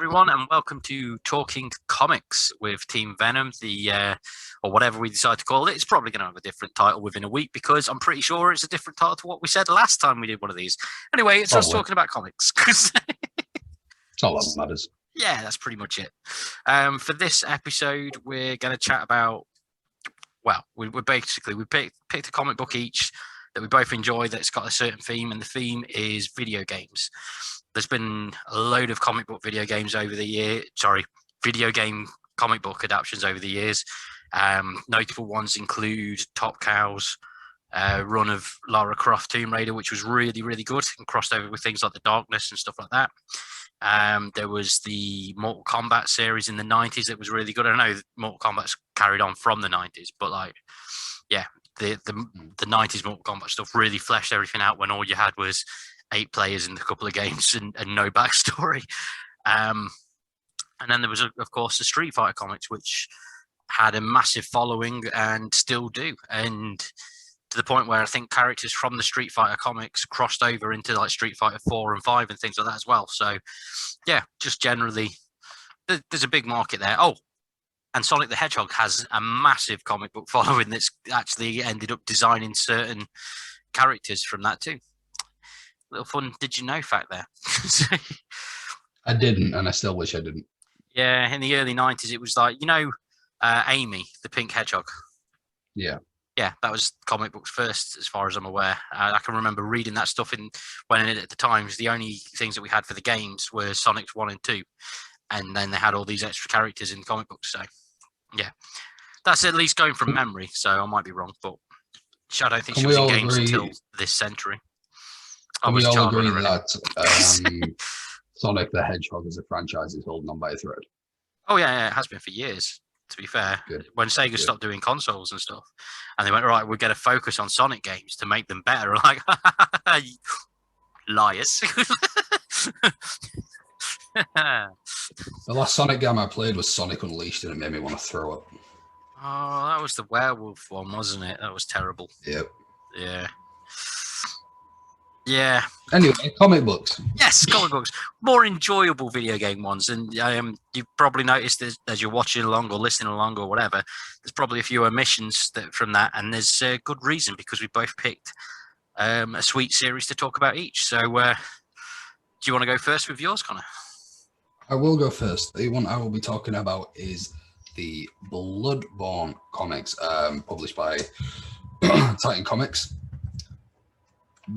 everyone, and welcome to Talking Comics with Team Venom, or whatever we decide to call it. It's probably going to have a different title within a week because I'm pretty sure it's a different title to what we said last time we did one of these. Anyway, it's us talking about comics. It's all that matters. Yeah, that's pretty much it. For this episode, we're going to chat about, well, we picked a comic book each that we both enjoy that's got a certain theme, and the theme is video games. There's been a load of comic book video games over the year. Video game comic book adaptations over the years. Notable ones include Top Cow's run of Lara Croft Tomb Raider, which was really, really good and crossed over with things like The Darkness and stuff like that. There was the Mortal Kombat series in the 90s that was really good. I know Mortal Kombat's carried on from the 90s, but the 90s Mortal Kombat stuff really fleshed everything out when all you had was 8 players in a couple of games and no backstory. And then there was, of course, the Street Fighter comics, which had a massive following and still do. And to the point where I think characters from the Street Fighter comics crossed over into like Street Fighter 4 and 5 and things like that as well. So, yeah, just generally, there's a big market there. Oh, and Sonic the Hedgehog has a massive comic book following that's actually ended up designing certain characters from that too. Little fun did you know fact there. I didn't, and I still wish I didn't. Yeah, in the early 90s, it was like, Amy, the pink hedgehog. Yeah. Yeah, that was comic books first, as far as I'm aware. I can remember reading that stuff when at the times the only things that we had for the games were Sonic 1 and 2. And then they had all these extra characters in comic books. So, yeah. That's at least going from memory, so I might be wrong. But I don't think she was in games until this century. Can we all agree that Sonic the Hedgehog as a franchise is holding on by a thread? Oh, yeah, it has been for years, to be fair. Good. When Sega stopped doing consoles and stuff, and they went, right, we're going to focus on Sonic games to make them better. Like, liars. The last Sonic game I played was Sonic Unleashed, and it made me want to throw up. Oh, that was the werewolf one, wasn't it? That was terrible. Yep. Yeah. Yeah. Anyway, comic books. Yes, comic books. More enjoyable video game ones. And you've probably noticed as you're watching along or listening along or whatever, there's probably a few omissions from that. And there's a good reason because we both picked a sweet series to talk about each. So do you want to go first with yours, Connor? I will go first. The one I will be talking about is the Bloodborne comics, published by Titan Comics.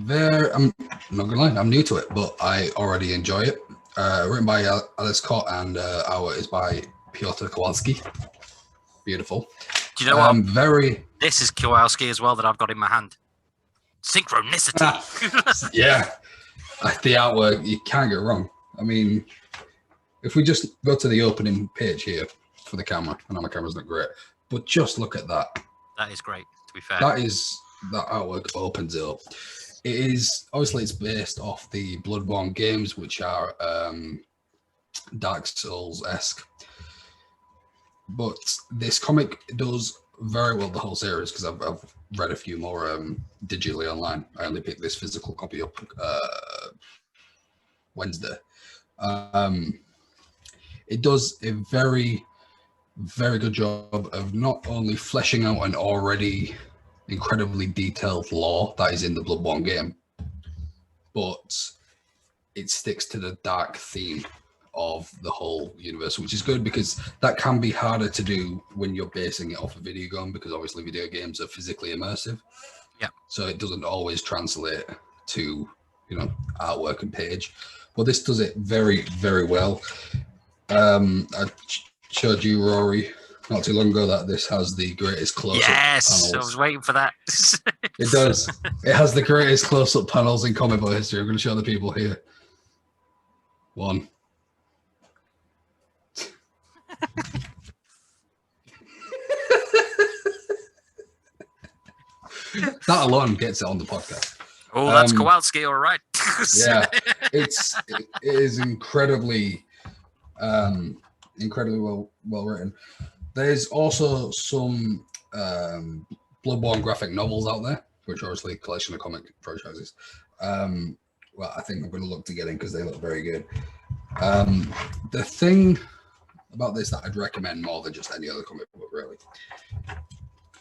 I'm not gonna lie, I'm new to it, but I already enjoy it. Written by Alice Cott, and our is by Piotr Kowalski. Beautiful. Do you know what? This is Kowalski as well that I've got in my hand. Synchronicity. Yeah, the artwork, you can't get wrong. I mean, if we just go to the opening page here for the camera, I know my camera's not great, but just look at that. That is great, to be fair. That artwork opens it up. It is, obviously it's based off the Bloodborne games, which are Dark Souls-esque. But this comic does very well, the whole series, because I've read a few more digitally online. I only picked this physical copy up Wednesday. It does a very, very good job of not only fleshing out an already incredibly detailed lore that is in the Bloodborne game, but it sticks to the dark theme of the whole universe, which is good because that can be harder to do when you're basing it off a video game, because obviously video games are physically immersive. Yeah. So it doesn't always translate to, artwork and page. But this does it very, very well. I showed you, Rory, not too long ago, that this has the greatest close-up panels. I was waiting for that. It does. It has the greatest close-up panels in comic book history. I'm going to show the people here. One. That alone gets it on the podcast. Oh, that's Kowalski, all right. Yeah, it is incredibly well written. There's also some Bloodborne graphic novels out there, which are obviously a collection of comic franchises. Well, I think I'm going to look to get in because they look very good. The thing about this that I'd recommend more than just any other comic book, really,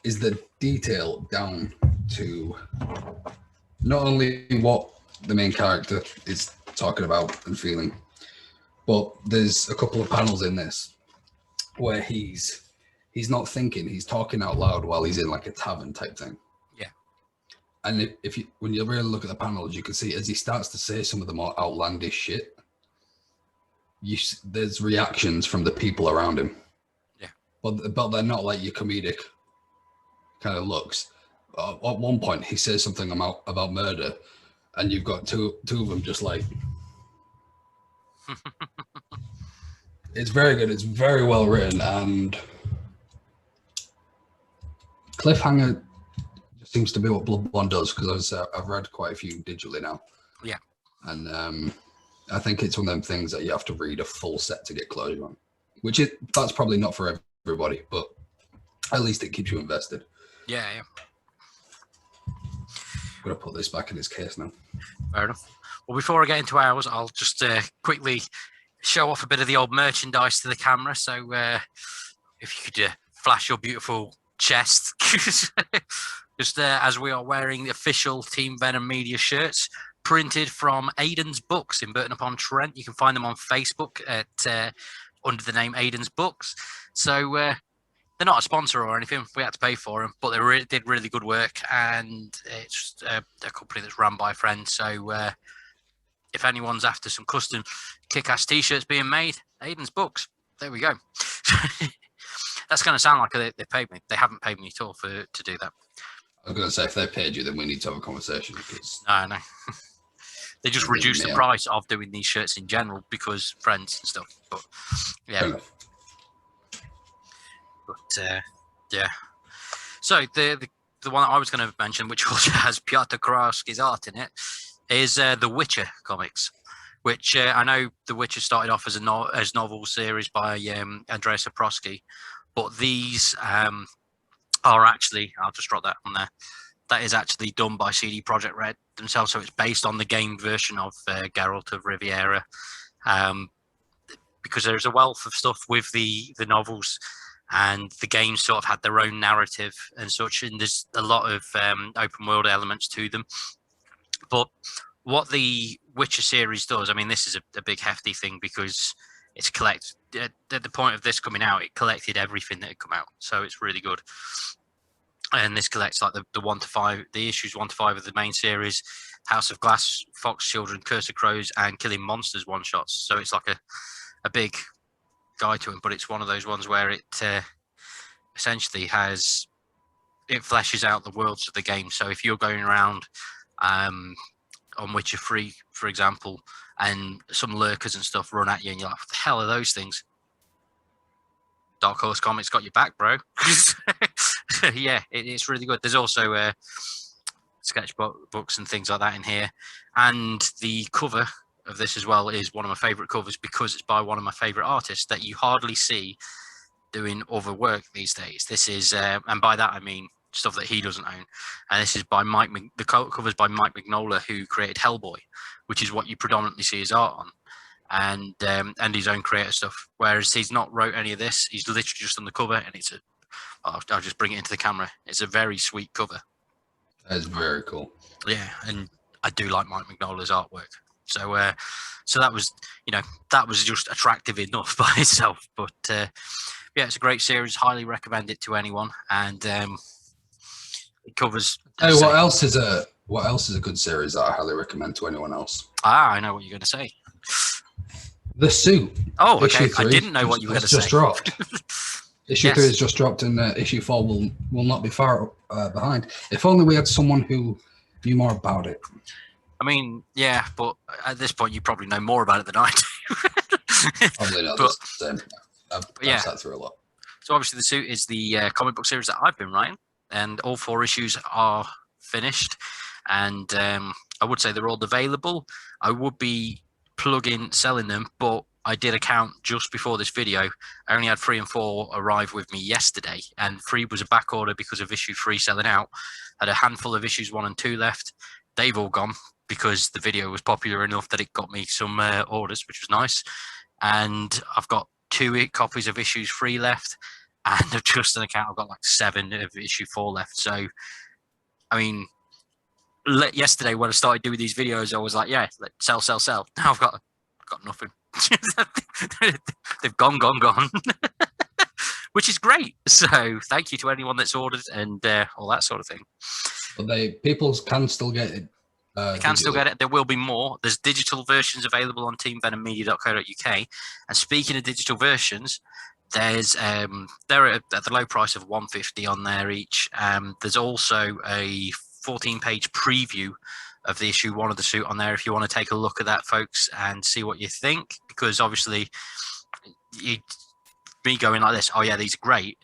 is the detail down to not only what the main character is talking about and feeling, but there's a couple of panels in this where he's not thinking, he's talking out loud while he's in like a tavern type thing. Yeah. And if you, when you really look at the panels, you can see as he starts to say some of the more outlandish shit, there's reactions from the people around him. Yeah. But they're not like your comedic kind of looks. At one point, he says something about murder, and you've got two of them just like. It's very good. It's very well written, and cliffhanger just seems to be what Bloodborne does, because I've read quite a few digitally now. Yeah. And I think it's one of them things that you have to read a full set to get closure on, that's probably not for everybody, but at least it keeps you invested. Yeah. I'm going to put this back in its case now. Fair enough. Well, before I get into ours, I'll just quickly show off a bit of the old merchandise to the camera. So if you could flash your beautiful chest, just as we are wearing the official Team Venom Media shirts, printed from Aiden's Books in Burton-upon-Trent. You can find them on Facebook at under the name Aiden's Books. So they're not a sponsor or anything. We had to pay for them, but they did really good work, and it's a company that's run by a friend. So if anyone's after some custom kick-ass t-shirts being made, Aiden's Books. There we go. That's going to sound like they paid me. They haven't paid me at all to do that. I was going to say, if they paid you, then we need to have a conversation. No. They just reduced the price of doing these shirts in general because friends and stuff. But yeah. But yeah. So the one that I was going to mention, which also has Piotr Kowalski's art in it, is the Witcher comics, which I know The Witcher started off as a novel series by Andrzej Sapkowski, but these are actually, I'll just drop that on there, that is actually done by CD Projekt Red themselves, so it's based on the game version of Geralt of Riviera, because there's a wealth of stuff with the novels, and the games sort of had their own narrative and such, and there's a lot of open world elements to them. But what the Witcher series does, I mean, this is a big hefty thing because it's at the point of this coming out, it collected everything that had come out, so it's really good. And this collects like the 1 to 5, the issues 1 to 5 of the main series, House of Glass, Fox Children, Curse of Crows, and Killing Monsters one shots. So it's like a big guide to it, but it's one of those ones where it essentially fleshes out the worlds of the game. So if you're going around on Witcher 3, for example, and some lurkers and stuff run at you, and you're like, what the hell are those things? Dark Horse Comics got your back, bro. Yeah, it's really good. There's also sketchbooks and things like that in here. And the cover of this as well is one of my favourite covers because it's by one of my favourite artists that you hardly see doing other work these days. This is, and by that I mean stuff that he doesn't own. And this is by the cover's by Mike Mignola, who created Hellboy, which is what you predominantly see his art on, and his own creator stuff. Whereas he's not wrote any of this. He's literally just on the cover, and I'll just bring it into the camera. It's a very sweet cover. That's very cool. Yeah, and I do like Mike Mignola's artwork. So that was, that was just attractive enough by itself. But yeah, it's a great series. Highly recommend it to anyone. And it covers. Hey, what else is a good series that I highly recommend to anyone else? I know what you're going to say. The Suit. Oh, okay. I didn't know what you were going to say. Just dropped. Issue 3 has just dropped, and issue 4 will not be far behind. If only we had someone who knew more about it. I mean, yeah, but at this point, you probably know more about it than I do. Probably not. I've sat through a lot. So obviously, The Suit is the comic book series that I've been writing, and all 4 issues are finished. And I would say they're all available. I would be selling them, but I did a count just before this video. I only had 3 and 4 arrive with me yesterday, and 3 was a back order because of issue 3 selling out. I had a handful of issues 1 and 2 left. They've all gone because the video was popular enough that it got me some orders, which was nice. And I've got 2 copies of issue 3 left, and of just an account I've got like 7 of issue 4 left. So, I mean, yesterday when I started doing these videos, I was like, yeah, sell. Now I've got nothing. They've gone, which is great. So thank you to anyone that's ordered and all that sort of thing. But people can still get it. They can still get it. There will be more. There's digital versions available on teamvenommedia.co.uk. And speaking of digital versions, there's they're at the low price of $150 on there each. There's also a 14-page preview of the issue 1 of the suit on there if you want to take a look at that, folks, and see what you think. Because obviously, me going like this, oh yeah, these are great,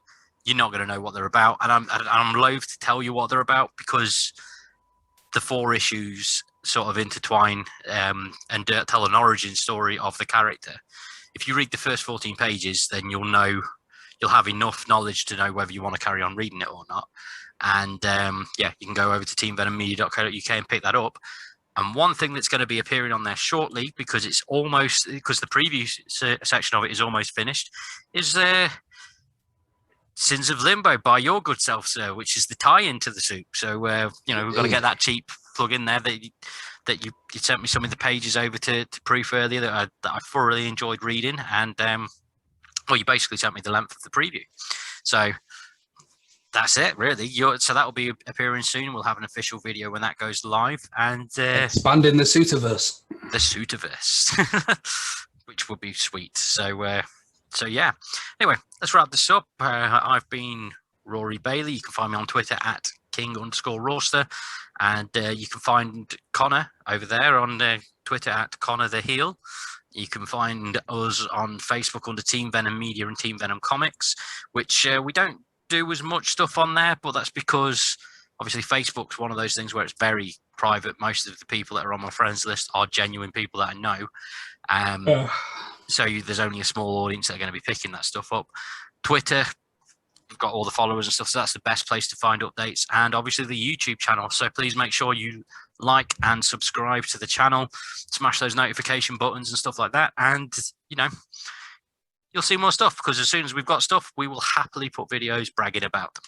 you're not going to know what they're about, and I'm loath to tell you what they're about because the 4 issues sort of intertwine and tell an origin story of the character. If you read the first 14 pages, then you'll have enough knowledge to know whether you want to carry on reading it or not. And yeah, you can go over to teamvenommedia.co.uk and pick that up. And one thing that's going to be appearing on there shortly, because the preview section of it is almost finished, is Sins of Limbo by your good self, sir, which is the tie-in to the soup. So we've got to get that cheap plug in there that you sent me some of the pages over to proof earlier that I thoroughly enjoyed reading, and you basically sent me the length of the preview. So that's it, really. So that will be appearing soon. We'll have an official video when that goes live, and expanding the Suitiverse. The Suitiverse, which would be sweet. So yeah. Anyway, let's wrap this up. I've been Rory Bailey. You can find me on Twitter at @King_Roaster, and you can find Connor over there on Twitter at Connor the Heel. You can find us on Facebook under Team Venom Media and Team Venom Comics, which we don't do as much stuff on there, but that's because obviously Facebook's one of those things where it's very private. Most of the people that are on my friends list are genuine people that I know. So there's only a small audience that are going to be picking that stuff up. Twitter, we've got all the followers and stuff, so that's the best place to find updates. And obviously the YouTube channel. So please make sure you like and subscribe to the channel, smash those notification buttons and stuff like that. And, you'll see more stuff, because as soon as we've got stuff, we will happily put videos bragging about them.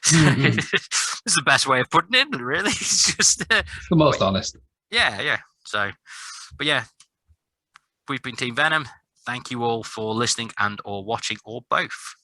Mm-hmm. This is the best way of putting it, really. It's just the most honest. Yeah. So, but yeah, we've been Team Venom. Thank you all for listening and or watching, or both.